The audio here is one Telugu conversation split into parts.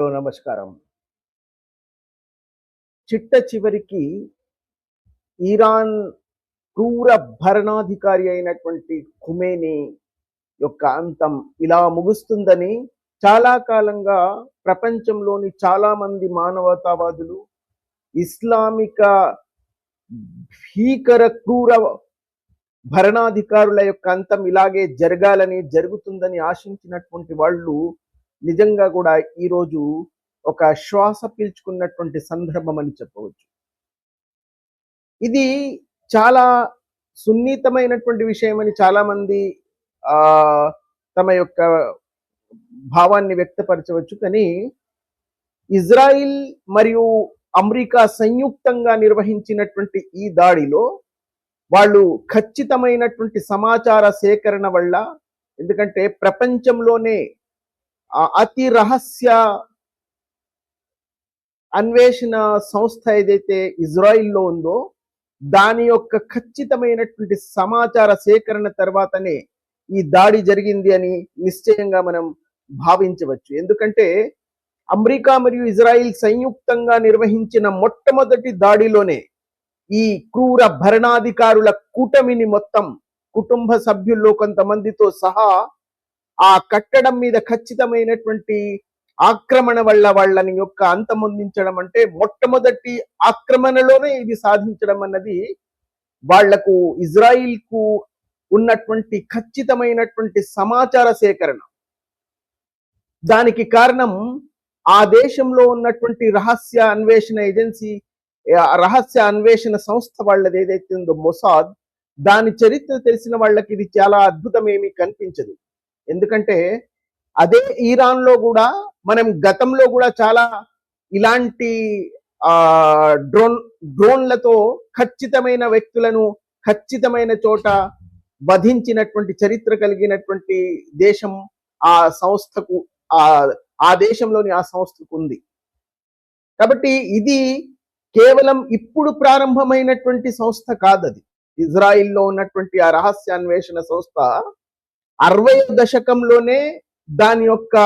నమస్కారం. చిట్ట చివరికి ఇరాన్ క్రూర భరణాధికారి అయినటువంటి ఖుమేని యొక్క అంతం ఇలా ముగుస్తుందని చాలా కాలంగా ప్రపంచంలోని చాలా మంది మానవతావాదులు, ఇస్లామిక భీకర క్రూర భరణాధికారుల యొక్క అంతం ఇలాగే జరుగుతుందని ఆశించినటువంటి వాళ్ళు నిజంగా కూడా ఈరోజు ఒక శ్వాస పీల్చుకున్నటువంటి సందర్భం అని చెప్పవచ్చు. ఇది చాలా సున్నితమైనటువంటి విషయం అని చాలా మంది తమ యొక్క భావాన్ని వ్యక్తపరచవచ్చు. కానీ ఇజ్రాయిల్ మరియు అమెరికా సంయుక్తంగా నిర్వహించినటువంటి ఈ దాడిలో వాళ్ళు ఖచ్చితమైనటువంటి సమాచార సేకరణ వల్ల, ఎందుకంటే ప్రపంచంలోనే అతి రహస్య అన్వేషణ సంస్థ ఏదైతే ఇజ్రాయిల్లో ఉందో దాని యొక్క ఖచ్చితమైనటువంటి సమాచార సేకరణ తర్వాతనే ఈ దాడి జరిగింది అని నిశ్చయంగా మనం భావించవచ్చు. ఎందుకంటే అమెరికా మరియు ఇజ్రాయిల్ సంయుక్తంగా నిర్వహించిన మొట్టమొదటి దాడిలోనే ఈ క్రూర భరణాధికారుల కూటమిని మొత్తం కుటుంబ సభ్యుల్లో కొంతమందితో సహా ఆ కట్టడం మీద ఖచ్చితమైనటువంటి ఆక్రమణ వల్ల వాళ్ళని యొక్క అంతమొందించడం, అంటే మొట్టమొదటి ఆక్రమణలోనే ఇది సాధించడం అన్నది వాళ్లకు ఇజ్రాయిల్ కు ఉన్నటువంటి ఖచ్చితమైనటువంటి సమాచార సేకరణ. దానికి కారణం ఆ దేశంలో ఉన్నటువంటి రహస్య అన్వేషణ ఏజెన్సీ, రహస్య అన్వేషణ సంస్థ వాళ్ళది ఏదైతే ఉందో మొసాద్, దాని చరిత్ర తెలిసిన వాళ్ళకి ఇది చాలా అద్భుతం ఏమీ కనిపించదు. ఎందుకంటే అదే ఇరాన్ లో కూడా మనం గతంలో కూడా చాలా ఇలాంటి డ్రోన్లతో ఖచ్చితమైన వ్యక్తులను ఖచ్చితమైన చోట వధించినటువంటి చరిత్ర కలిగినటువంటి దేశం ఆ సంస్థకు, ఆ దేశంలోని ఆ సంస్థకు ఉంది. కాబట్టి ఇది కేవలం ఇప్పుడు ప్రారంభమైనటువంటి సంస్థ కాదు. అది ఇజ్రాయిల్లో ఉన్నటువంటి ఆ రహస్య అన్వేషణ సంస్థ 60వ దశకంలోనే దాని యొక్క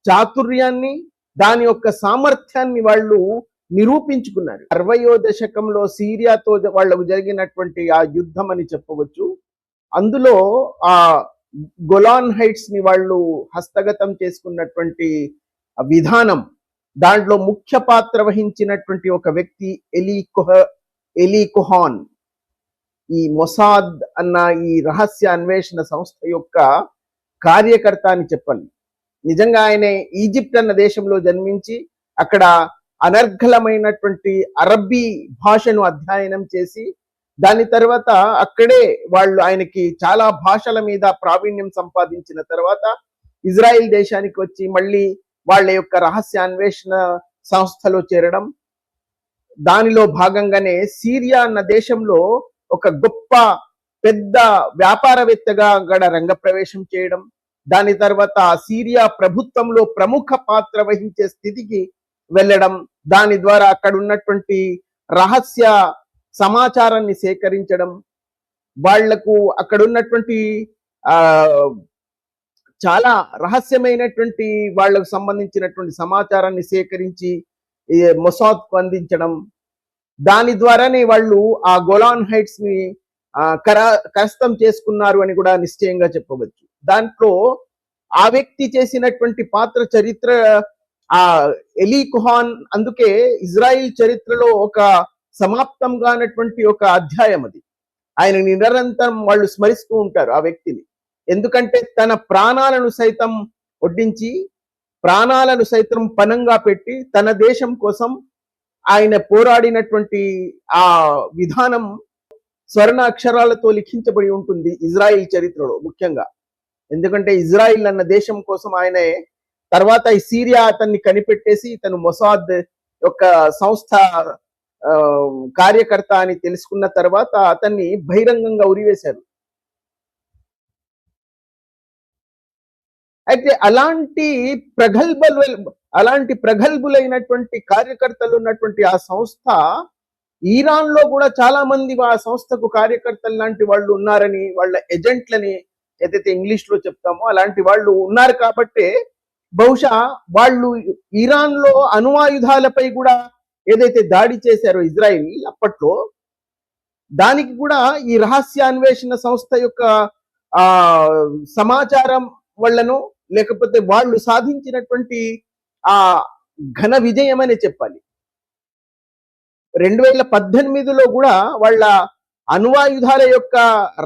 చాతుర్యాన్ని, దాని యొక్క సామర్థ్యాన్ని వాళ్ళు నిరూపించుకున్నారు. 60వ దశకంలో సిరియాతో వాళ్ళకు జరిగినటువంటి ఆ యుద్ధం అని చెప్పవచ్చు. అందులో ఆ గొలాన్ హైట్స్ ని వాళ్ళు హస్తగతం చేసుకున్నటువంటి విధానం, దాంట్లో ముఖ్య పాత్ర వహించినటువంటి ఒక వ్యక్తి ఎలీ కోహాన్, ఈ మొసాద్ అన్న ఈ రహస్య అన్వేషణ సంస్థ యొక్క కార్యకర్త అని చెప్పాలి. నిజంగా ఆయన ఈజిప్ట్ అన్న దేశంలో జన్మించి అక్కడ అనర్ఘలమైనటువంటి అరబ్బీ భాషను అధ్యయనం చేసి దాని తర్వాత అక్కడే వాళ్ళు ఆయనకి చాలా భాషల మీద ప్రావీణ్యం సంపాదించిన తర్వాత ఇజ్రాయిల్ దేశానికి వచ్చి మళ్ళీ వాళ్ళ యొక్క రహస్య అన్వేషణ సంస్థలో చేరడం, దానిలో భాగంగానే సిరియా అన్న దేశంలో ఒక గొప్ప పెద్ద వ్యాపారవేత్తగా అక్కడ రంగప్రవేశం చేయడం, దాని తర్వాత సిరియా ప్రభుత్వంలో ప్రముఖ పాత్ర వహించే స్థితికి వెళ్ళడం, దాని ద్వారా అక్కడ ఉన్నటువంటి రహస్య సమాచారాన్ని సేకరించడం, వాళ్లకు అక్కడ ఉన్నటువంటి చాలా రహస్యమైనటువంటి వాళ్లకు సంబంధించినటువంటి సమాచారాన్ని సేకరించి మొసాద్కు అందించడం, దాని ద్వారానే వాళ్ళు ఆ గోలాన్ హైట్స్ ని కస్తం చేసుకున్నారు అని కూడా నిశ్చయంగా చెప్పవచ్చు. దాంట్లో ఆ వ్యక్తి చేసినటువంటి పాత్ర చరిత్ర, ఆ ఎలీ కోహాన్, అందుకే ఇజ్రాయిల్ చరిత్రలో ఒక సమాప్తం కానటువంటి ఒక అధ్యాయం అది. ఆయన నిరంతరం వాళ్ళు స్మరిస్తూ ఉంటారు ఆ వ్యక్తిని. ఎందుకంటే తన ప్రాణాలను సైతం ఒడ్డించి, ప్రాణాలను సైతం పణంగా పెట్టి తన దేశం కోసం ఆయన పోరాడినటువంటి ఆ విధానం స్వర్ణ అక్షరాలతో లిఖించబడి ఉంటుంది ఇజ్రాయిల్ చరిత్రలో ముఖ్యంగా. ఎందుకంటే ఇజ్రాయిల్ అన్న దేశం కోసం ఆయన తర్వాత ఈ సిరియా అతన్ని కనిపెట్టేసి తను మొసాద్ యొక్క సంస్థ కార్యకర్త అని తెలుసుకున్న తర్వాత అతన్ని బహిరంగంగా ఉరివేశారు. అయితే అలాంటి ప్రగల్భులైనటువంటి కార్యకర్తలు ఉన్నటువంటి ఆ సంస్థ ఇరాన్ లో కూడా చాలా మంది ఆ సంస్థకు కార్యకర్తలు లాంటి వాళ్ళు ఉన్నారని, వాళ్ళ ఏజెంట్లని ఏదైతే ఇంగ్లీష్ లో చెప్తామో అలాంటి వాళ్ళు ఉన్నారు. కాబట్టి బహుశా వాళ్ళు ఇరాన్ లో అణ్వాయుధాలపై కూడా ఏదైతే దాడి చేశారో ఇజ్రాయిల్ అప్పట్లో, దానికి కూడా ఈ రహస్యాన్వేషణ సంస్థ యొక్క ఆ సమాచారం వల్లనో లేకపోతే వాళ్ళు సాధించినటువంటి ఆ ఘన విజయం అనే చెప్పాలి. 2018లో కూడా వాళ్ళ అణ్వాయుధాల యొక్క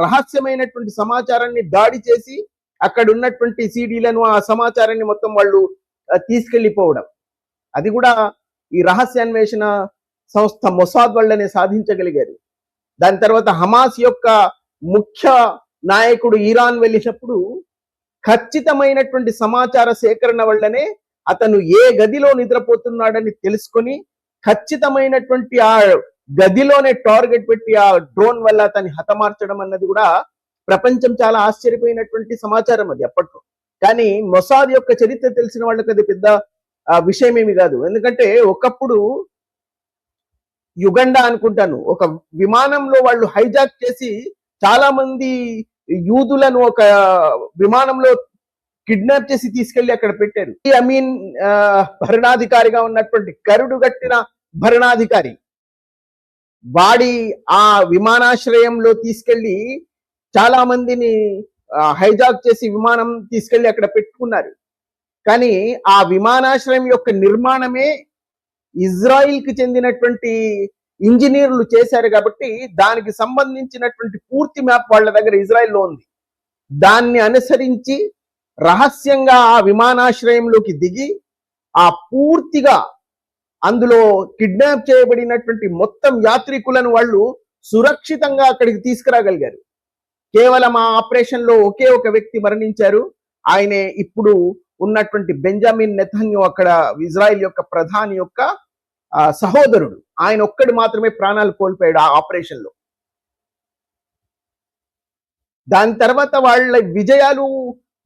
రహస్యమైనటువంటి సమాచారాన్ని దాడి చేసి అక్కడ ఉన్నటువంటి సీడీలను ఆ సమాచారాన్ని మొత్తం వాళ్ళు తీసుకెళ్లిపోవడం, అది కూడా ఈ రహస్యాన్వేషణ సంస్థ మొసాద్ వల్లనే సాధించగలిగారు. దాని తర్వాత హమాస్ యొక్క ముఖ్య నాయకుడు ఇరాన్ వెళ్ళినప్పుడు ఖచ్చితమైనటువంటి సమాచార సేకరణ వల్లనే అతను ఏ గదిలో నిద్రపోతున్నాడని తెలుసుకొని ఖచ్చితమైనటువంటి ఆ గదిలోనే టార్గెట్ పెట్టి ఆ డ్రోన్ వల్ల అతన్ని హతమార్చడం అన్నది కూడా ప్రపంచం చాలా ఆశ్చర్యపోయినటువంటి సమాచారం అది అప్పట్లో. కానీ మొసాద్ యొక్క చరిత్ర తెలిసిన వాళ్ళకి అది పెద్ద విషయం ఏమి కాదు. ఎందుకంటే ఒకప్పుడు యుగండా అనుకుంటాను ఒక విమానంలో వాళ్ళు హైజాక్ చేసి చాలా మంది యూదులను ఒక విమానంలో కిడ్నాప్ చేసి తీసుకెళ్లి అక్కడ పెట్టారు. ఈ అమీన్ భరణాధికారిగా ఉన్నటువంటి కరుడు గట్టిన భరణాధికారి వాడి ఆ విమానాశ్రయంలో తీసుకెళ్లి చాలా మందిని హైజాక్ చేసి విమానం తీసుకెళ్లి అక్కడ పెట్టుకున్నారు. కానీ ఆ విమానాశ్రయం యొక్క నిర్మాణమే ఇజ్రాయిల్ కి చెందినటువంటి ఇంజనీర్లు చేశారు కాబట్టి దానికి సంబంధించినటువంటి పూర్తి మ్యాప్ వాళ్ళ దగ్గర ఇజ్రాయిల్లో ఉంది. దాన్ని అనుసరించి రహస్యంగా ఆ విమానాశ్రయంలోకి దిగి ఆ పూర్తిగా అందులో కిడ్నాప్ చేయబడినటువంటి మొత్తం యాత్రికులను వాళ్ళు సురక్షితంగా అక్కడికి తీసుకురాగలిగారు. కేవలం ఆ ఆపరేషన్ లో ఒకే ఒక వ్యక్తి మరణించారు. ఆయనే ఇప్పుడు ఉన్నటువంటి బెంజమిన్ నెతన్యాహు, అక్కడ ఇజ్రాయిల్ యొక్క ప్రధాని యొక్క సహోదరుడు. ఆయన ఒక్కడు మాత్రమే ప్రాణాలు కోల్పోయాడు ఆ ఆపరేషన్ లో. దాని తర్వాత వాళ్ళ విజయాలు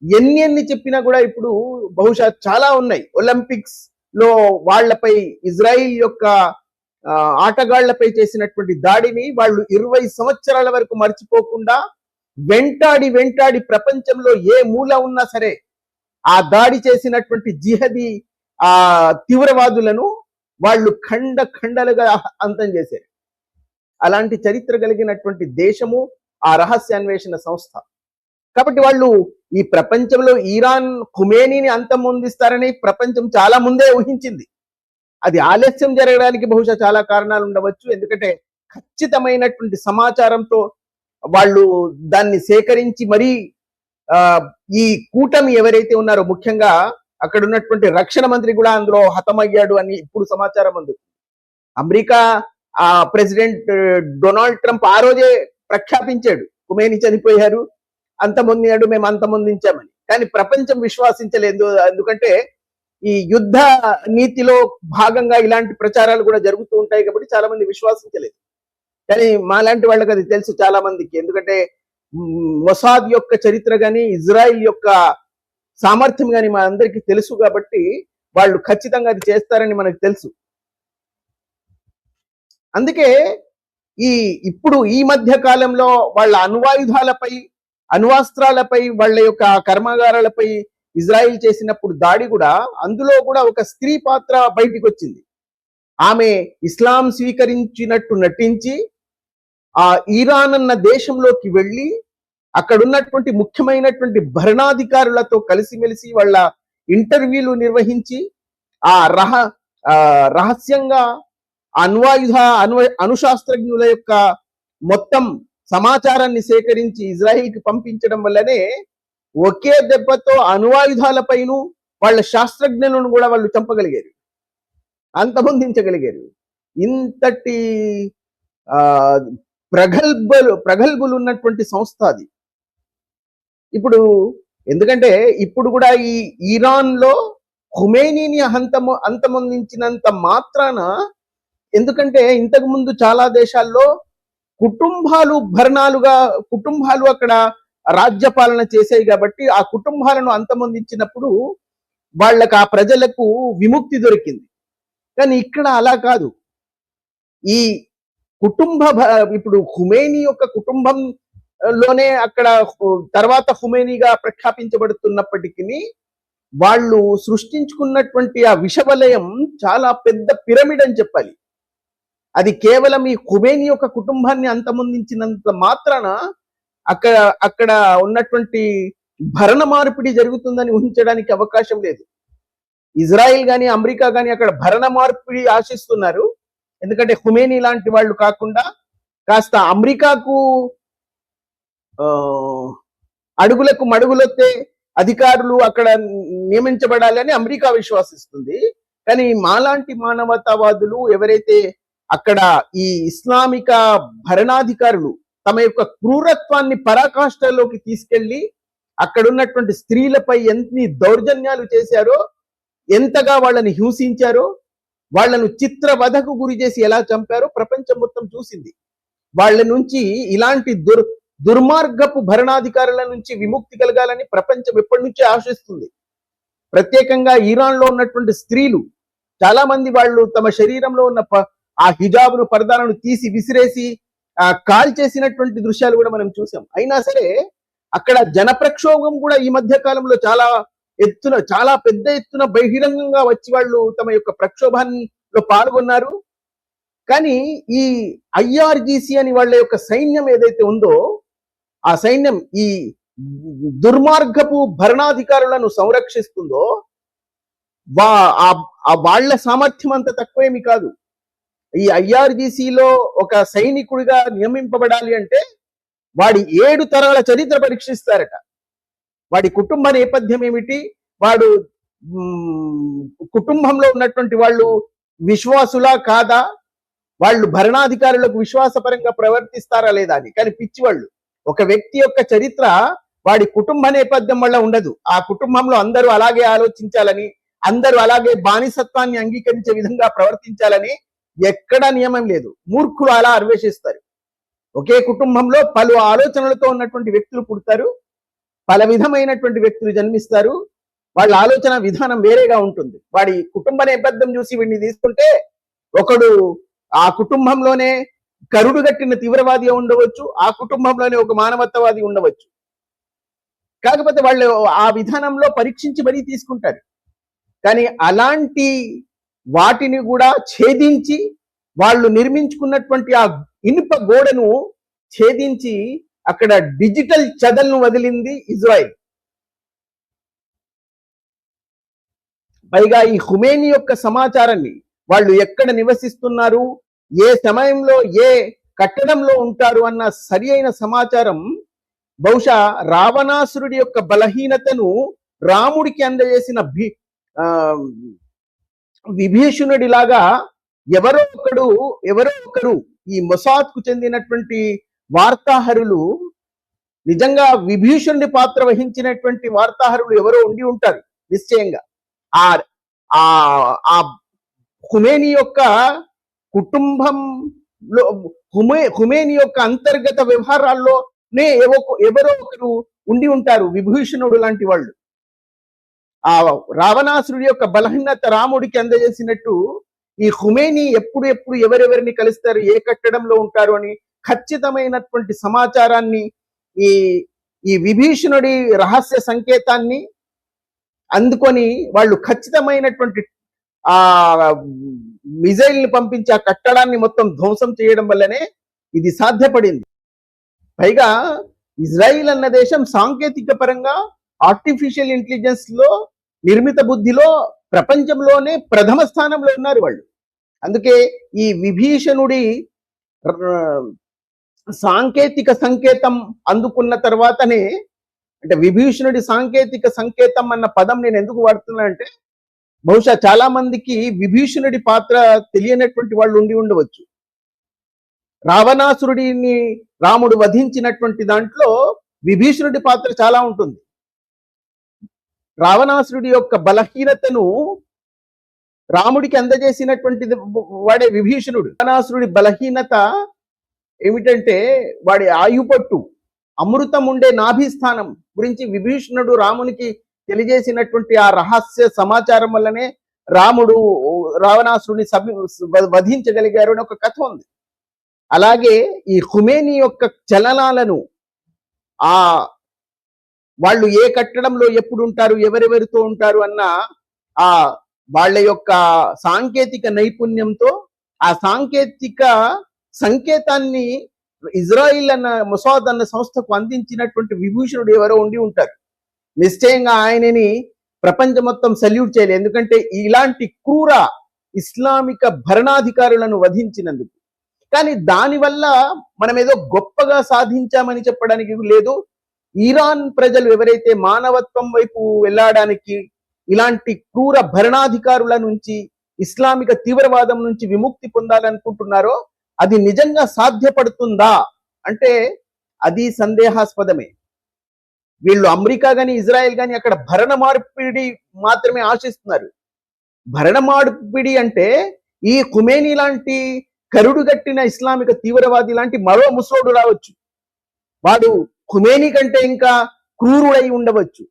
ఎన్ని చెప్పినా కూడా ఇప్పుడు బహుశా చాలా ఉన్నాయి. ఒలింపిక్స్ లో వాళ్లపై ఇజ్రాయిల్ యొక్క ఆటగాళ్లపై చేసినటువంటి దాడిని వాళ్ళు 20 సంవత్సరాల వరకు మర్చిపోకుండా వెంటాడి ప్రపంచంలో ఏ మూల ఉన్నా సరే ఆ దాడి చేసినటువంటి జిహదీ ఆ తీవ్రవాదులను వాళ్ళు ఖండలుగా అంతం చేశారు. అలాంటి చరిత్ర కలిగినటువంటి దేశము ఆ రహస్యాన్వేషణ సంస్థ. కాబట్టి వాళ్ళు ఈ ప్రపంచంలో ఇరాన్ ఖుమేనీని అంతమొందిస్తారని ప్రపంచం చాలా ముందే ఊహించింది. అది ఆలస్యం జరగడానికి బహుశా చాలా కారణాలు ఉండవచ్చు. ఎందుకంటే ఖచ్చితమైనటువంటి సమాచారంతో వాళ్ళు దాన్ని సేకరించి మరీ ఈ కూటమి ఎవరైతే ఉన్నారో, ముఖ్యంగా అక్కడ ఉన్నటువంటి రక్షణ మంత్రి కూడా అందులో హతమయ్యాడు అని ఇప్పుడు సమాచారం అందుతుంది. అమెరికా ప్రెసిడెంట్ డొనాల్డ్ ట్రంప్ ఆ రోజే ప్రఖ్యాపించాడు, ఖుమేనీ చనిపోయారు, అంతమొందినాడు, మేము అంతమొందించామని. కానీ ప్రపంచం విశ్వాసించలేదు. ఎందుకంటే ఈ యుద్ధ నీతిలో భాగంగా ఇలాంటి ప్రచారాలు కూడా జరుగుతూ ఉంటాయి కాబట్టి చాలా మంది విశ్వాసించలేదు. కానీ మాలాంటి వాళ్ళకి అది తెలుసు చాలా మందికి. ఎందుకంటే మొసాద్ యొక్క చరిత్ర కానీ ఇజ్రాయిల్ యొక్క సామర్థ్యం కానీ మా అందరికీ తెలుసు కాబట్టి వాళ్ళు ఖచ్చితంగా అది చేస్తారని మనకు తెలుసు. అందుకే ఇప్పుడు ఈ మధ్య కాలంలో వాళ్ళ అణ్వాయుధాలపై, అణ్వాస్త్రాలపై, వాళ్ళ యొక్క కర్మాగారాలపై ఇజ్రాయిల్ చేసినప్పుడు దాడి కూడా, అందులో కూడా ఒక స్త్రీ పాత్ర బయటికి వచ్చింది. ఆమె ఇస్లాం స్వీకరించినట్టు నటించి ఆ ఇరాన్ అన్న దేశంలోకి వెళ్ళి అక్కడ ఉన్నటువంటి ముఖ్యమైనటువంటి భరణాధికారులతో కలిసిమెలిసి వాళ్ళ ఇంటర్వ్యూలు నిర్వహించి ఆ రహస్యంగా అణుశాస్త్రజ్ఞుల యొక్క మొత్తం సమాచారాన్ని సేకరించి ఇజ్రాయిల్కి పంపించడం వల్లనే ఒకే దెబ్బతో అణ్వాయుధాలపైను వాళ్ళ శాస్త్రజ్ఞులను కూడా వాళ్ళు చంపగలిగారు, అంతమొందించగలిగారు. ఇంతటి ప్రగల్భులు ఉన్నటువంటి సంస్థ అది. ఇప్పుడు ఎందుకంటే ఇప్పుడు కూడా ఈ ఇరాన్ లో ఖుమేనీని అంతమొందించినంత మాత్రాన, ఎందుకంటే ఇంతకు ముందు చాలా దేశాల్లో కుటుంబాలు అక్కడ రాజ్యపాలన చేసాయి కాబట్టి ఆ కుటుంబాలను అంతమొందించినప్పుడు వాళ్ళకి, ఆ ప్రజలకు విముక్తి దొరికింది. కానీ ఇక్కడ అలా కాదు. ఈ ఇప్పుడు ఖుమేనీ యొక్క కుటుంబంలోనే అక్కడ తర్వాత ఖుమేనీగా ప్రఖ్యాపించబడుతున్నప్పటికీ వాళ్ళు సృష్టించుకున్నటువంటి ఆ విషవలయం చాలా పెద్ద పిరమిడ్ అని చెప్పాలి. అది కేవలం ఈ ఖుమేని యొక్క కుటుంబాన్ని అంతమొందించినంత మాత్రాన అక్కడ అక్కడ ఉన్నటువంటి భరణ మార్పిడి జరుగుతుందని ఊహించడానికి అవకాశం లేదు. ఇజ్రాయిల్ గాని అమెరికా గాని అక్కడ భరణ మార్పిడి ఆశిస్తున్నారు. ఎందుకంటే ఖుమేని లాంటి వాళ్ళు కాకుండా కాస్త అమెరికాకు అడుగులకు మడుగులొత్తే అధికారులు అక్కడ నియమించబడాలని అమెరికా విశ్వాసిస్తుంది. కానీ మాలాంటి మానవతావాదులు ఎవరైతే అక్కడ ఈ ఇస్లామిక భరణాధికారులు తమ యొక్క క్రూరత్వాన్ని పరాకాష్ఠలోకి తీసుకెళ్లి అక్కడ ఉన్నటువంటి స్త్రీలపై ఎన్ని దౌర్జన్యాలు చేశారో, ఎంతగా వాళ్ళని హింసించారో, వాళ్లను చిత్రవధకు గురి చేసి ఎలా చంపారో ప్రపంచం మొత్తం చూసింది. వాళ్ళ నుంచి ఇలాంటి దుర్మార్గపు భరణాధికారుల నుంచి విముక్తి కలగాలని ప్రపంచం ఎప్పటి నుంచే ఆశిస్తుంది. ప్రత్యేకంగా ఇరాన్ లో ఉన్నటువంటి స్త్రీలు చాలా మంది వాళ్ళు తమ శరీరంలో ఉన్న ఆ హిజాబును పరదాలను తీసి విసిరేసి కాల్ చేసినటువంటి దృశ్యాలు కూడా మనం చూసాం. అయినా సరే అక్కడ జన ప్రక్షోభం కూడా ఈ మధ్య కాలంలో చాలా పెద్ద ఎత్తున బహిరంగంగా వచ్చి వాళ్ళు తమ యొక్క ప్రక్షోభాల్లో పాల్గొన్నారు. కానీ ఈ ఐఆర్జీసీ అని వాళ్ళ యొక్క సైన్యం ఏదైతే ఉందో ఆ సైన్యం ఈ దుర్మార్గపు భరణాధికారులను సంరక్షిస్తుందో వాళ్ళ సామర్థ్యం అంత తక్కువేమి కాదు. ఈ ఐఆర్జీసీలో ఒక సైనికుడిగా నియమింపబడాలి అంటే వాడి 7 తరాల చరిత్ర పరీక్షిస్తారట. వాడి కుటుంబ నేపథ్యం ఏమిటి, వాడు కుటుంబంలో ఉన్నటువంటి వాళ్ళు విశ్వాసులా కాదా, వాళ్ళు భరణాధికారులకు విశ్వాసపరంగా ప్రవర్తిస్తారా లేదా అని. కానీ పిచ్చివాళ్ళు ఒక వ్యక్తి యొక్క చరిత్ర వాడి కుటుంబ నేపథ్యం వల్ల ఉండదు. ఆ కుటుంబంలో అందరూ అలాగే ఆలోచించాలని, అందరూ అలాగే బానిసత్వాన్ని అంగీకరించే విధంగా ప్రవర్తించాలని ఎక్కడా నియమం లేదు. మూర్ఖులు అలా అన్వేషిస్తారు. ఒకే కుటుంబంలో పలు ఆలోచనలతో ఉన్నటువంటి వ్యక్తులు పుడతారు, పల విధమైనటువంటి వ్యక్తులు జన్మిస్తారు. వాళ్ళ ఆలోచన విధానం వేరేగా ఉంటుంది. వాడి కుటుంబ నేపథ్యం చూసి వీడిని తీసుకుంటే ఒకడు ఆ కుటుంబంలోనే కరుడు గట్టిన తీవ్రవాది ఉండవచ్చు, ఆ కుటుంబంలోనే ఒక మానవతావాది ఉండవచ్చు. కాకపోతే వాళ్ళు ఆ విధానంలో పరీక్షించి మరీ తీసుకుంటారు. కానీ అలాంటి వాటిని కూడా ఛేదించి వాళ్ళు నిర్మించుకున్నటువంటి ఆ ఇనుప గోడను ఛేదించి అక్కడ డిజిటల్ చదల్ను వదిలింది ఇజ్రాయెల్. పైగా ఈ ఖుమేని యొక్క సమాచారాన్ని వాళ్ళు ఎక్కడ నివసిస్తున్నారు, ఏ సమయంలో ఏ కట్టడంలో ఉంటారు అన్న సరి అయిన సమాచారం బహుశా రావణాసురుడి యొక్క బలహీనతను రాముడికి అందజేసిన విభీషణుడిలాగా ఎవరో ఒకరు ఈ మొసాద్కు చెందినటువంటి వార్తాహరులు, నిజంగా విభీషణుడి పాత్ర వహించినటువంటి వార్తాహరులు ఎవరో ఉండి ఉంటారు నిశ్చయంగా. ఆ ఖుమేని యొక్క కుటుంబంలో ఖుమేని యొక్క అంతర్గత వ్యవహారాల్లోనే ఎవరో ఒకరు ఉండి ఉంటారు విభీషణుడు లాంటి వాళ్ళు. ఆ రావణాసురుడి యొక్క బలహీనత రాముడికి అందజేసినట్టు ఈ ఖుమేని ఎప్పుడు ఎవరెవరిని కలుస్తారు, ఏ కట్టడంలో ఉంటారు అని ఖచ్చితమైనటువంటి సమాచారాన్ని ఈ విభీషణుడి రహస్య సంకేతాన్ని అందుకొని వాళ్ళు ఖచ్చితమైనటువంటి ఆ మిజైల్ ని పంపించి ఆ కట్టడాన్ని మొత్తం ధ్వంసం చేయడం వల్లనే ఇది సాధ్యపడింది. పైగా ఇజ్రాయిల్ అన్న దేశం సాంకేతిక పరంగా ఆర్టిఫిషియల్ ఇంటెలిజెన్స్ లో, నిర్మిత బుద్ధిలో ప్రపంచంలోనే ప్రథమ స్థానంలో ఉన్నారు వాళ్ళు. అందుకే ఈ విభీషణుడి సాంకేతిక సంకేతం అందుకున్న తర్వాతనే, అంటే విభీషణుడి సాంకేతిక సంకేతం అన్న పదం నేను ఎందుకు వాడుతున్నా అంటే, బహుశా చాలా మందికి విభీషణుడి పాత్ర తెలియనటువంటి వాళ్ళు ఉండి ఉండవచ్చు. రావణాసురుడిని రాముడు వధించినటువంటి దాంట్లో విభీషణుడి పాత్ర చాలా ఉంటుంది. రావణాసురుడి యొక్క బలహీనతను రాముడికి అందజేసినటువంటి వాడే విభీషణుడు. రావణాసురుడి బలహీనత ఏమిటంటే వాడి ఆయుపట్టు, అమృతం ఉండే నాభిస్థానం గురించి విభీషణుడు రామునికి తెలియజేసినటువంటి ఆ రహస్య సమాచారం వల్లనే రాముడు రావణాసురుడిని వధించగలిగారు అని ఒక కథ ఉంది. అలాగే ఈ ఖుమేని యొక్క చలనాలను, ఆ వాళ్ళు ఏ కట్టడంలో ఎప్పుడు ఉంటారు, ఎవరెవరితో ఉంటారు అన్న ఆ వాళ్ళ యొక్క సాంకేతిక నైపుణ్యంతో ఆ సాంకేతిక సంకేతాన్ని ఇజ్రాయిల్ అన్న మొసాద్ అన్న సంస్థకు అందించినటువంటి విభూషణుడు ఎవరో ఉండి ఉంటారు. నిశ్చయంగా ఆయనని ప్రపంచం మొత్తం సల్యూట్ చేయలేదు. ఎందుకంటే ఇలాంటి క్రూర ఇస్లామిక భరణాధికారులను వధించినందుకు. కానీ దానివల్ల మనం ఏదో గొప్పగా సాధించామని చెప్పడానికి లేదు. ఇరాన్ ప్రజలు ఎవరైతే మానవత్వం వైపు వెళ్ళడానికి, ఇలాంటి క్రూర భరణాధికారుల నుంచి, ఇస్లామిక తీవ్రవాదం నుంచి విముక్తి పొందాలనుకుంటున్నారో అది నిజంగా సాధ్యపడుతుందా అంటే అది సందేహాస్పదమే. వీళ్ళు అమెరికా గాని ఇజ్రాయెల్ గాని అక్కడ భరణ మార్పిడి మాత్రమే ఆశిస్తున్నారు. భరణ మార్పిడి అంటే ఈ ఖుమేనీ లాంటి కరుడుగట్టిన ఇస్లామిక తీవ్రవాది లాంటి మరో ముసోడు రావచ్చు. వాడు ఖుమేనీ కంటే ఇంకా క్రూరుడై ఉండవచ్చు.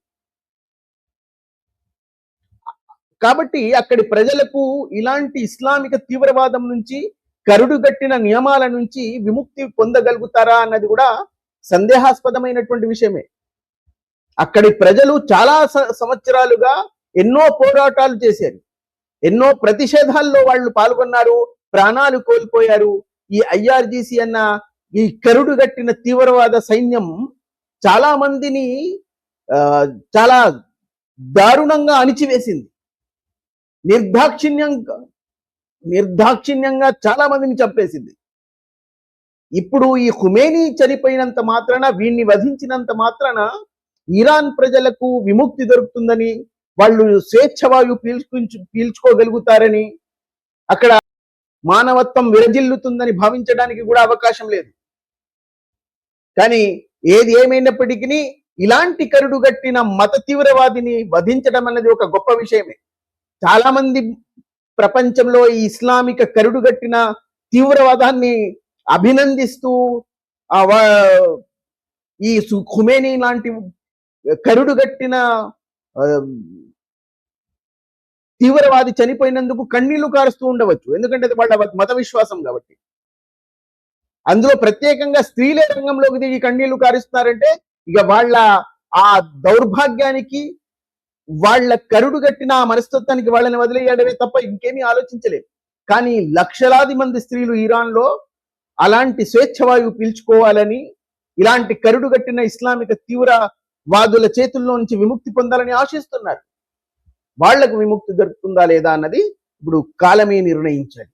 కాబట్టి అక్కడి ప్రజలకు ఇలాంటి ఇస్లామిక తీవ్రవాదం నుంచి, కరుడుగట్టిన నియమాల నుంచి విముక్తి పొందగలుగుతారా అన్నది కూడా సందేహాస్పదమైనటువంటి విషయమే. అక్కడి ప్రజలు చాలా సంవత్సరాలుగా ఎన్నో పోరాటాలు చేశారు, ఎన్నో ప్రతిషేధాల్లో వాళ్ళు పాల్గొన్నారు, ప్రాణాలు కోల్పోయారు. ఈ ఐఆర్జీసీ అన్న ఈ కరుడుగట్టిన తీవ్రవాద సైన్యం చాలా మందిని చాలా దారుణంగా అణిచివేసింది. నిర్దాక్షిణ్యంగా చాలా మందిని చంపేసింది. ఇప్పుడు ఈ ఖుమేనీ చనిపోయినంత మాత్రాన, వీడిని వధించినంత మాత్రాన ఇరాన్ ప్రజలకు విముక్తి దొరుకుతుందని, వాళ్ళు స్వేచ్ఛవాయు పీల్చుకోగలుగుతారని, అక్కడ మానవత్వం విరజిల్లుతుందని భావించడానికి కూడా అవకాశం లేదు. కానీ ఏది ఏమైనప్పటికీ ఇలాంటి కరుడుగట్టిన మత తీవ్రవాదిని వధించడం అన్నది ఒక గొప్ప విషయమే. చాలా మంది ప్రపంచంలో ఈ ఇస్లామిక కరుడుగట్టిన తీవ్రవాదాన్ని అభినందిస్తూ ఈ ఖుమేనీ లాంటి కరుడుగట్టిన తీవ్రవాది చనిపోయినందుకు కన్నీళ్లు కారుస్తూ ఉండవచ్చు. ఎందుకంటే అది వాళ్ళ మత విశ్వాసం కాబట్టి. అందులో ప్రత్యేకంగా స్త్రీలే రంగంలోకి దిగి కన్నీళ్లు కారుస్తున్నారంటే ఇక వాళ్ళ ఆ దౌర్భాగ్యానికి, వాళ్ళ కరుడుగట్టిన ఆ మనస్తత్వానికి వాళ్ళని వదిలేయడమే తప్ప ఇంకేమీ ఆలోచించలేదు. కానీ లక్షలాది మంది స్త్రీలు ఇరాన్లో అలాంటి స్వేచ్ఛవాయువు పీల్చుకోవాలని, ఇలాంటి కరుడుగట్టిన ఇస్లామిక తీవ్రవాదుల చేతుల్లో నుంచి విముక్తి పొందాలని ఆశిస్తున్నారు. వాళ్లకు విముక్తి దొరుకుతుందా లేదా అన్నది ఇప్పుడు కాలమే నిర్ణయించాలి.